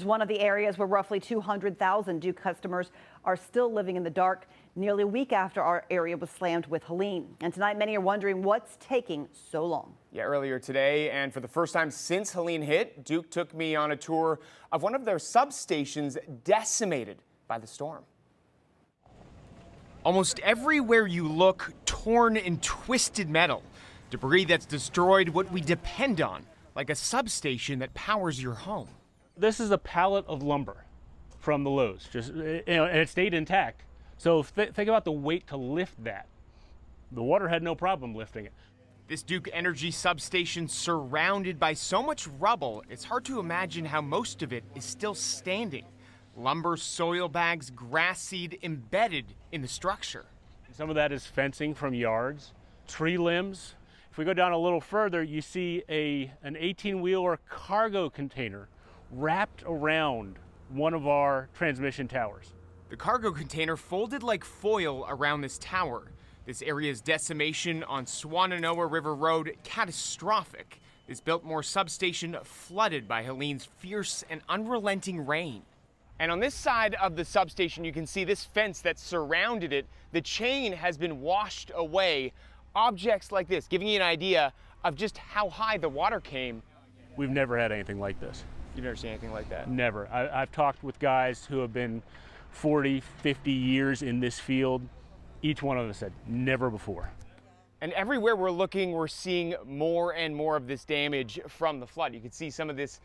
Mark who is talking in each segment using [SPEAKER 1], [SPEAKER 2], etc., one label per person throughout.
[SPEAKER 1] One of the areas where roughly 200,000 Duke customers are still living in the dark nearly a week after our area was slammed with Helene. And tonight, many are wondering what's taking so long.
[SPEAKER 2] Yeah, earlier today, and for the first time since Helene hit, Duke took me on a tour of one of their substations decimated by the storm. Almost everywhere you look, torn and twisted metal. Debris that's destroyed what we depend on, like a substation that powers your home.
[SPEAKER 3] This is a pallet of lumber from the Lowe's, and it stayed intact. So think about the weight to lift that. The water had no problem lifting it.
[SPEAKER 2] This Duke Energy substation surrounded by so much rubble, it's hard to imagine how most of it is still standing. Lumber, soil bags, grass seed embedded in the structure.
[SPEAKER 3] Some of that is fencing from yards, tree limbs. If we go down a little further, you see an 18-wheeler cargo container wrapped around one of our transmission towers.
[SPEAKER 2] The cargo container folded like foil around this tower. This area's decimation on Swannanoa River Road catastrophic. This Biltmore substation flooded by Helene's fierce and unrelenting rain. And on this side of the substation, you can see this fence that surrounded it. The chain has been washed away. Objects like this, giving you an idea of just how high the water came.
[SPEAKER 3] We've never had anything like this.
[SPEAKER 2] You've never seen anything like that?
[SPEAKER 3] Never. I've talked with guys who have been 40, 50 years in this field. Each one of them said, never before.
[SPEAKER 2] And everywhere we're looking, we're seeing more and more of this damage from the flood. You can see some of this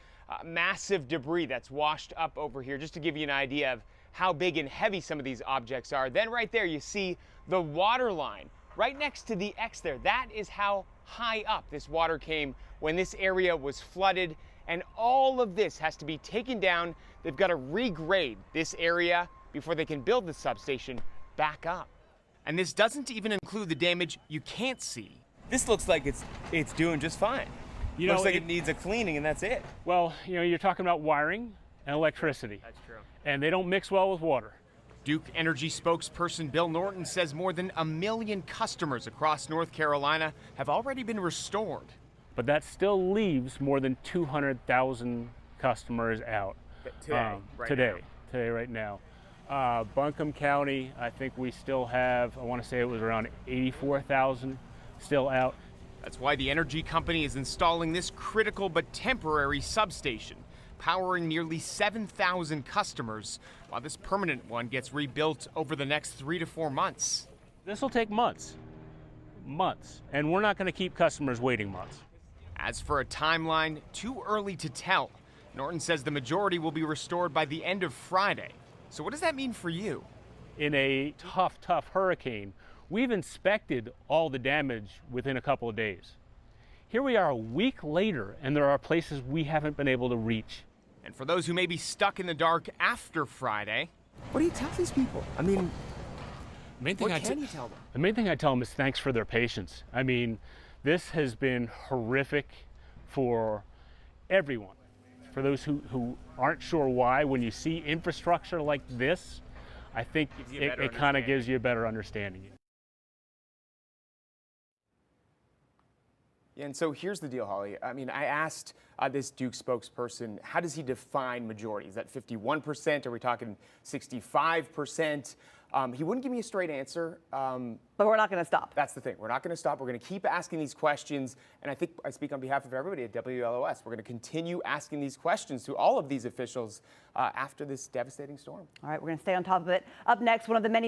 [SPEAKER 2] massive debris that's washed up over here, just to give you an idea of how big and heavy some of these objects are. Then right there, you see the water line right next to the X there. That is how high up this water came when this area was flooded. And all of this has to be taken down. They've got to regrade this area before they can build the substation back up. And this doesn't even include the damage you can't see. This looks like it's doing just fine. Looks like it needs a cleaning and that's it.
[SPEAKER 3] Well, you're talking about wiring and electricity.
[SPEAKER 2] That's true.
[SPEAKER 3] And they don't mix well with water.
[SPEAKER 2] Duke Energy spokesperson Bill Norton says more than 1 million customers across North Carolina have already been restored.
[SPEAKER 3] But that still leaves more than 200,000 customers out.
[SPEAKER 2] Today,
[SPEAKER 3] right now. Buncombe County, I think we still have, I want to say it was around 84,000 still out.
[SPEAKER 2] That's why the energy company is installing this critical but temporary substation, powering nearly 7,000 customers, while this permanent one gets rebuilt over the next 3 to 4 months.
[SPEAKER 3] This will take months, and we're not going to keep customers waiting months.
[SPEAKER 2] As for a timeline, too early to tell. Norton says the majority will be restored by the end of Friday. So what does that mean for you?
[SPEAKER 3] In a tough hurricane, we've inspected all the damage within a couple of days. Here we are a week later, and there are places we haven't been able to reach.
[SPEAKER 2] And for those who may be stuck in the dark after Friday, what do you tell these people? I mean, what can you tell them?
[SPEAKER 3] The main thing I tell them is thanks for their patience. I mean, this has been horrific for everyone. For those who aren't sure why, when you see infrastructure like this, I think it kind of gives you a better understanding.
[SPEAKER 2] Yeah, and so here's the deal, Holly. I mean, I asked this Duke spokesperson, how does he define majority? Is that 51%? Are we talking 65%? He wouldn't give me a straight answer.
[SPEAKER 1] But we're not going to stop.
[SPEAKER 2] That's the thing. We're not going to stop. We're going to keep asking these questions. And I think I speak on behalf of everybody at WLOS. We're going to continue asking these questions to all of these officials after this devastating storm.
[SPEAKER 1] All right, we're going to stay on top of it. Up next, one of the many